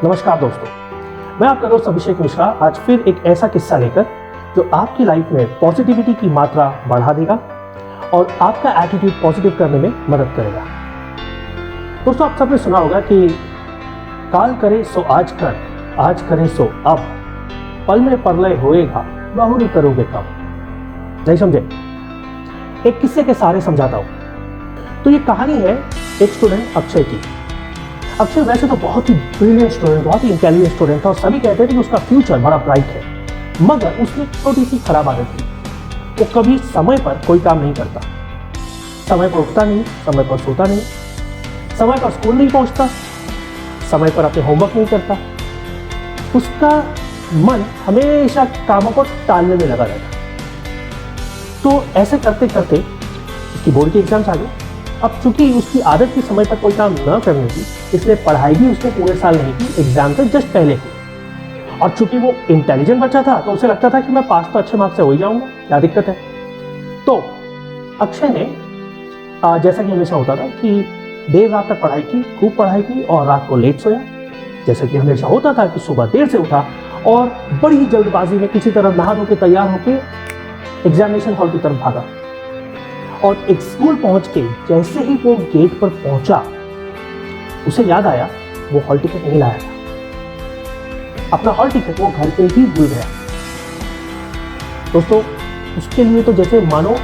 नमस्कार दोस्तों, मैं आपका दोस्त अभिषेक मिश्रा आज फिर एक ऐसा किस्सा लेकर जो आपकी लाइफ में पॉजिटिविटी की मात्रा बढ़ा देगा और आपका एटीट्यूड पॉजिटिव करने में मदद करेगा। दोस्तों, आप सबने सुना होगा कि काल करे सो आज कर, आज करे सो अब, पल में परलय होएगा, बहुरी करोगे कब। नहीं समझे? एक किस्से के सहारे समझाता हूं। तो ये कहानी है एक स्टूडेंट अक्षय की। अक्षय वैसे तो बहुत ही ब्रिलियंट स्टूडेंट, बहुत ही इंटेलिजेंट स्टूडेंट था और सभी कहते थे कि उसका फ्यूचर बड़ा ब्राइट है, मगर उसकी एक छोटी सी खराब आदत थी। वो कभी समय पर कोई काम नहीं करता, समय पर उठता नहीं, समय पर सोता नहीं, समय पर स्कूल नहीं पहुंचता, समय पर अपने होमवर्क नहीं करता। उसका मन हमेशा कामों को टालने में लगा रहता। तो ऐसे करते करते उसकी बोर्ड के एग्जाम्स आ गए। अब चूंकि उसकी आदत थी समय पर कोई काम न करने की, इसलिए पढ़ाई भी उसने पूरे साल नहीं की, एग्जाम से जस्ट पहले की। और चूंकि वो इंटेलिजेंट बच्चा था तो उसे लगता था कि मैं पास तो अच्छे मार्क्स से हो ही जाऊंगा, क्या दिक्कत है। तो अक्षय ने जैसा कि हमेशा होता था कि देर रात तक पढ़ाई की, खूब पढ़ाई की और रात को लेट सोया। जैसा कि हमेशा होता था कि सुबह देर से उठा और बड़ी ही जल्दबाजी में किसी तरह नहा धो के तैयार होकर एग्जामिनेशन हॉल की तरफ भागा। और एक स्कूल पहुंच के जैसे ही वो गेट पर पहुंचा, उसे याद आया वो हॉल टिकट नहीं लाया था। अपना हॉल टिकट वो घर पे ही भूल गया। दोस्तों, उसके लिए तो जैसे मानो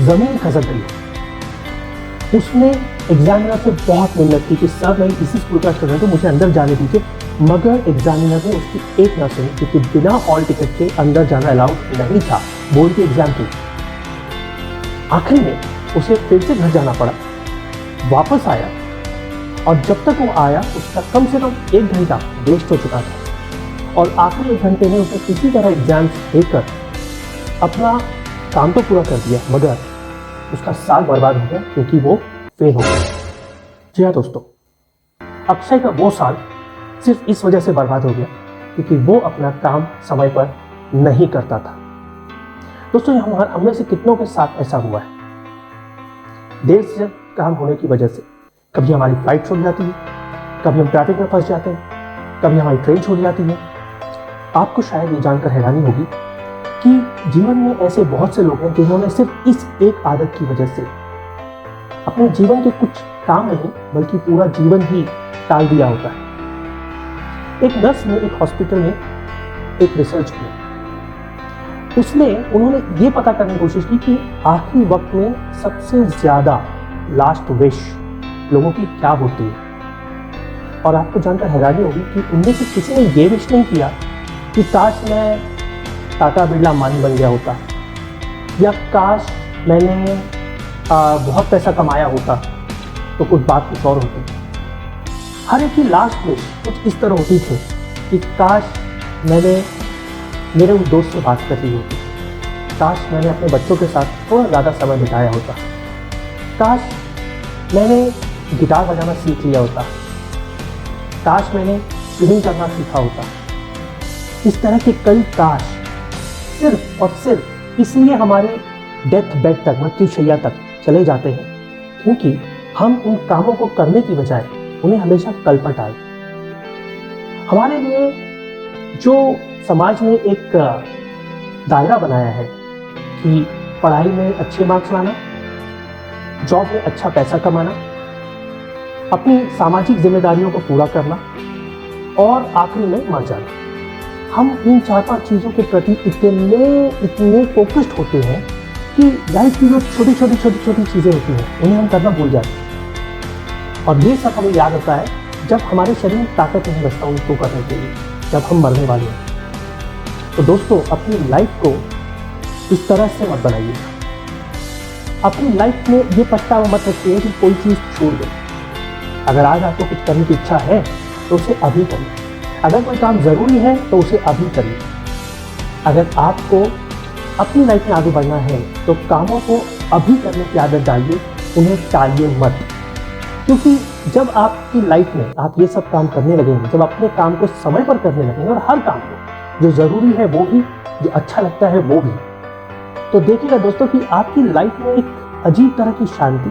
जमीन खसक गई। उसने एग्जामिनर से बहुत मिन्नत की कि सर मैं इसी स्कूल का स्टूडेंट हूं, मुझे अंदर जाने दीजिए, मगर एग्जामिनर ने उसकी एक न सुनी, क्योंकि बिना हॉल टिकट के अंदर जाना अलाउड नहीं था बोर्ड के एग्जाम की। आखिरी में उसे फिर से घर जाना पड़ा। वापस आया और जब तक वो आया उसका कम से कम 1 घंटा वेस्ट हो चुका था। और आखिरी 1 घंटे में उसने किसी तरह एग्जाम देकर अपना काम तो पूरा कर दिया, मगर उसका साल बर्बाद हो गया क्योंकि वो फेल हो गया। जी हाँ दोस्तों, अक्षय का वो साल सिर्फ इस वजह से बर्बाद हो गया क्योंकि वो अपना काम समय पर नहीं करता था। दोस्तों, हम में से कितनों के साथ ऐसा हुआ है? देर से काम होने की वजह से कभी हमारी फ्लाइट छूट जाती है, कभी हम ट्रैफिक में फंस जाते हैं, कभी हमारी ट्रेन छूट जाती है। आपको शायद ये जानकर हैरानी होगी कि जीवन में ऐसे बहुत से लोग हैं जिन्होंने सिर्फ इस एक आदत की वजह से अपने जीवन के कुछ काम नहीं बल्कि पूरा जीवन ही टाल दिया होता है। एक नर्स ने एक हॉस्पिटल में एक रिसर्च किया। उन्होंने ये पता करने की कोशिश की कि आखिरी वक्त में सबसे ज्यादा लास्ट विश लोगों की क्या होती है। और आपको जानकर हैरानी होगी कि उनमें से किसी ने ये विश नहीं किया कि काश मैं टाटा बिरला अंबानी बन गया होता, या काश मैंने बहुत पैसा कमाया होता तो कुछ बात कुछ और होती। हर एक की लास्ट विश कुछ इस तरह होती थी कि काश मैंने मेरे उस दोस्त से बात कर ली होती, काश मैंने अपने बच्चों के साथ थोड़ा ज़्यादा समय बिताया होता, काश मैंने गिटार बजाना सीख लिया होता, काश मैंने स्विमिंग करना सीखा होता। इस तरह के कई काश सिर्फ और सिर्फ इसलिए हमारे डेथ बेड तक, मृत्युशैया तक चले जाते हैं क्योंकि हम उन कामों को करने की बजाय उन्हें हमेशा कल पर टाल। हमारे लिए जो समाज ने एक दायरा बनाया है कि पढ़ाई में अच्छे मार्क्स लाना, जॉब में अच्छा पैसा कमाना, अपनी सामाजिक जिम्मेदारियों को पूरा करना और आखिरी में मर जाना, हम इन 4-5 चीज़ों के प्रति इतने फोकस्ड होते हैं कि लाइफ की जो छोटी छोटी चीज़ें होती हैं उन्हें हम करना भूल जाते हैं। और ये सब हमें याद आता है जब हमारे शरीर में ताकत नहीं बचता उनको करने के लिए, जब हम मरने वाले हैं। तो दोस्तों, अपनी लाइफ को इस तरह से मत बनाइए। अपनी लाइफ में ये पछतावा मत रखिए कि कोई चीज़ छूट गई। अगर आज आपको कुछ करने की इच्छा है तो उसे अभी करिए। अगर कोई काम ज़रूरी है तो उसे अभी करिए। अगर आपको अपनी लाइफ में आगे बढ़ना है तो कामों को अभी करने की आदत डालिए, उन्हें टालिए मत। क्योंकि जब आपकी लाइफ में आप ये सब काम करने लगेंगे, जब अपने काम को समय पर करने लगेंगे और हर काम को, जो ज़रूरी है वो भी, जो अच्छा लगता है वो भी, तो देखिएगा दोस्तों कि आपकी लाइफ में एक अजीब तरह की शांति,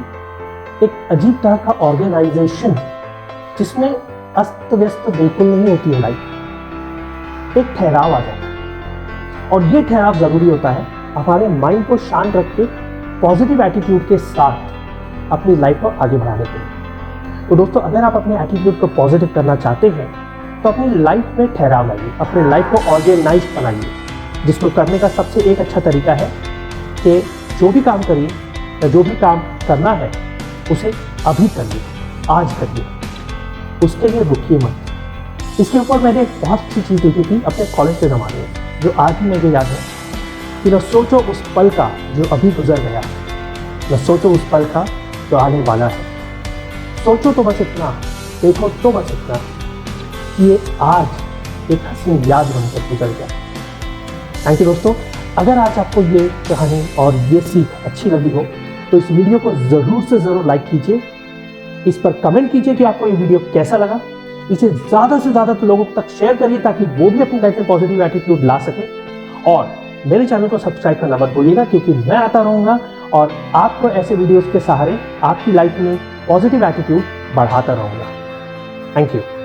एक अजीब तरह का ऑर्गेनाइजेशन जिसमें अस्त व्यस्त बिल्कुल नहीं होती है लाइफ, एक ठहराव आ जाता है और ये ठहराव जरूरी होता है हमारे माइंड को शांत रख के पॉजिटिव एटीट्यूड के साथ अपनी लाइफ को आगे बढ़ाने के लिए। तो दोस्तों, अगर आप अपने एटीट्यूड को पॉजिटिव करना चाहते हैं तो अपनी लाइफ में ठहराव लाइए, अपने लाइफ को ऑर्गेनाइज बनाइए, जिसको करने का सबसे एक अच्छा तरीका है कि जो भी काम करिए या जो भी काम करना है उसे अभी करिए, आज करिए, उसके लिए रुकिए मत। इसके ऊपर मैंने एक बहुत अच्छी चीज़ देखी थी अपने कॉलेज के ज़माने में, जो आज भी मुझे याद है कि न सोचो उस पल का जो अभी गुजर गया, न सोचो उस पल का जो आने वाला है, सोचो तो बस इतना, देखो तो बस इतना कि ये आज एक हसीन याद बनकर गुजर गया। थैंक यू दोस्तों। अगर आज आपको ये कहानी और ये सीख अच्छी लगी हो तो इस वीडियो को ज़रूर से ज़रूर लाइक कीजिए, इस पर कमेंट कीजिए कि आपको ये वीडियो कैसा लगा, इसे ज़्यादा से ज़्यादा लोगों तक शेयर करिए ताकि वो भी अपनी लाइफ में पॉजिटिव एटीट्यूड ला सके। और मेरे चैनल को सब्सक्राइब करना मत भूलिएगा, क्योंकि मैं आता रहूँगा और आपको ऐसे वीडियोज़ के सहारे आपकी लाइफ में पॉजिटिव एटीट्यूड बढ़ाता रहूँगा। Thank you.